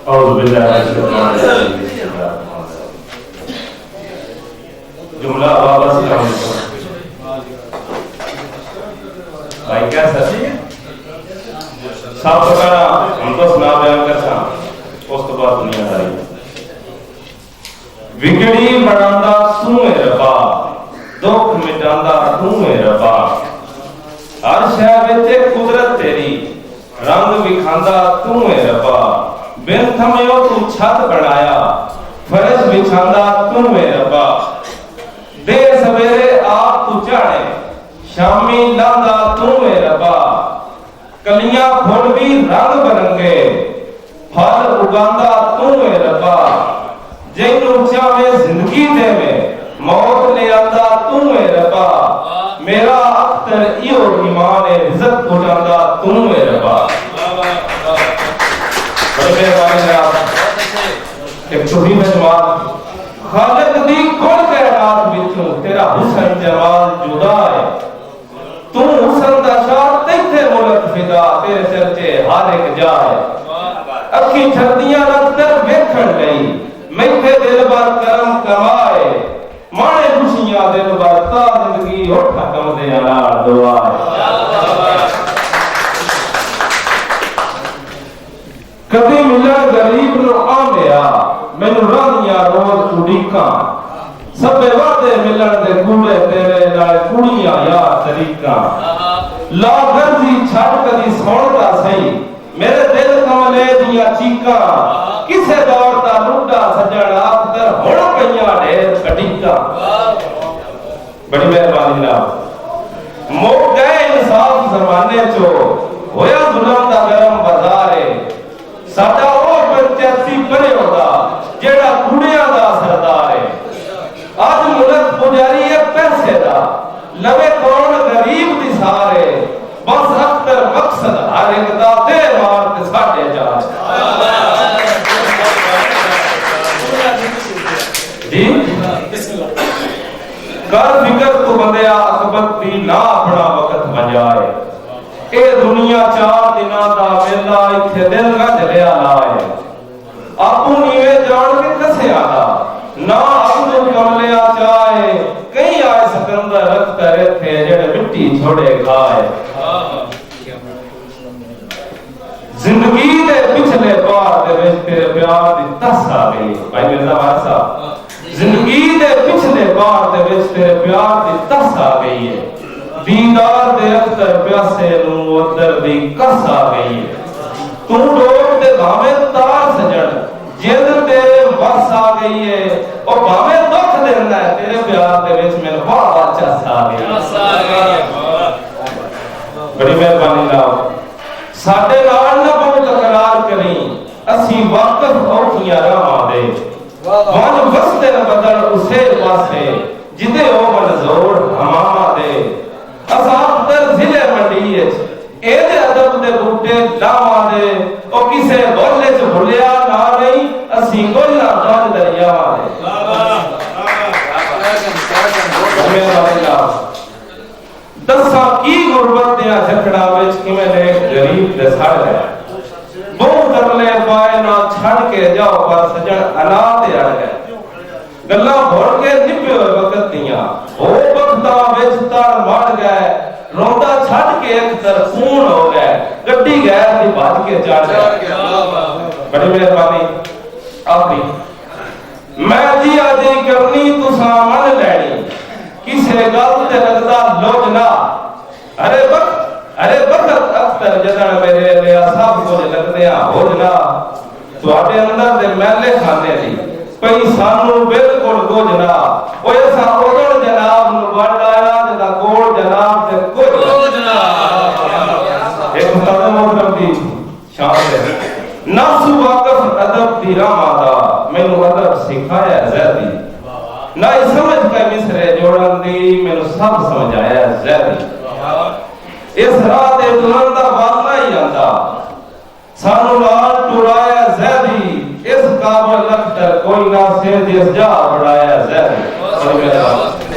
اعوذ باللہ من الشیطان الرجیم. جملہ واپس بھائی کیا سچی ہے سب تو کہنا ہم تو سنا بیان کرتا اس تو بعد دنیا داری وگڑی بڑھاندہ تو اے ربا دکھ مٹاندہ تو اے ربا ہر شے وچ قدرت تیری رنگ وکھاندہ تو اے ربا بن تھمیو تو چھت بنایا فرش بچھاندہ تو اے ربا دے سویرے آپ تو چاڑے شامی لاندہ تو اے ربا کلیاں پھول بھی رنگ برنگے پھل اگاندہ تو اے ربا جنوں چاہے زندگی دے میں موت لے آندہ تو اے ربا میرا اختر ایو ایمان عزت اٹھاندہ تو اے ربا. بڑے مہربانی جناب ایک چھوٹی میں جماعت خالق دی کون کائنات وچوں تیرا حسن جمال جدا ہے تو حسن دا شاہ تیتھے ملک فدا تیرے چرچے ہر ایک جائے اکھی چھتیاں رکھتر ویکھن لئی میتھے دل بار کرم کمائے مانے خوشیاں دل بار تا زندگی اٹھا کم دے انار دعائے. کبھی ملا غریب نو آمیا مینو رانیاں روز اڈیکاں سبے وعدے ملن دے کوڑے تیرے نال کڑیاں یا طریقاں لا گرزی چھٹ کدی سوڑتا سہی میرے دل کملے دیاں چیکاں کسے دور دا لڈا سجن آفتر ہن پئیاں ڈھیر کٹیکاں. بڑی مہربانی جناب موک گئے انصاف زمانے چو ہویا ظلم دا گرم بازار ہے ساڈا او پنچایتی بنے ہوتا جیڑا کوڑیاں دا سردار ہے آج ملک پجاری ہے پیسے دا لوے کون غریب دی سارے بس اختر مقصد ہر ایک دا دے مار تے ساڈے جا جی کر فکر تو بندیا اکبت دی نہ اپنا وقت بجائے اے دنیا 4 دنوں دا ویلا ایتھے دل گنج لیا لائے آپو نیوے جان کے کسے آدا نہ عبد کملیا چاہے کئی آئے سکندر رکھتا رہتے جڑے مٹی چھوڑے کھائے. زندگی دے پچھلے پار دے وچ تیرے پیار دی تس آ گئی بھائی مرزا وارثا زندگی دے پچھلے پار دے وچ تیرے پیار دی تس آ گئی ہے دیدار دے اختر پیاسے نو ادھر دی کس آ گئی ہے تو ڈوب دے بھاوے تار سجن جند تیرے وس آ گئی ہے اور بھاوے دکھ دینا ہے تیرے پیار دے وچ میں واہ واہ چس آ گئی ہے. بڑی مہربانی لاؤ ساڈے نال نہ بہت تکرار کریں اسی واقف اوکھیاں راہاں دے ون وستے نہ بدل اسے پاسے جدے او منظور ہماما دے اصحاب در ضلع منڈی اچ اے دے ادب دے بوٹے لاواں دے او کسے بولے چ بھولیا نہ نہیں اسی گولا داد دریا دے. دسا کی غربت دیا جھکڑا وچ کیویں نے غریب دے سڑ گیا بہت درلے پائے نہ چھڑ کے جاؤ پر سجن انا تے اڑ گئے گلا بھول کے نپے ہوئے وقت دیاں او وقتا وچ تڑ مڑ گئے روندا چھڑ کے ایک طرف خون ہو گئے گڈی غیر دی بھج کے چڑھ گئے. بڑی مہربانی آخری میں جی آجی کرنی تساں من لینی کسے گل تے لگدا لوجنا ارے وقت اختر جدن میرے لیا سب کچھ لگدیا ہو جنا تواڈے اندر دے میلے کھانے دی پئی سانو بالکل گوجنا او ایسا اودڑ جناب نو وڈ آیا جدا کول جناب تے کچھ گوجنا. ایک استاد محترم دی شان ہے نفس واقف ادب دی راہ دا مینوں ادب سکھایا زیدی نہ سمجھ کے مصرے جوڑن دی مینوں سب سمجھ آیا زیدی اس راہ دے ٹرن دا والا ہی آندا سانو لال ٹرایا زیدی اس قابل اختر کوئی نہ سے جس جا بڑھایا زیدی.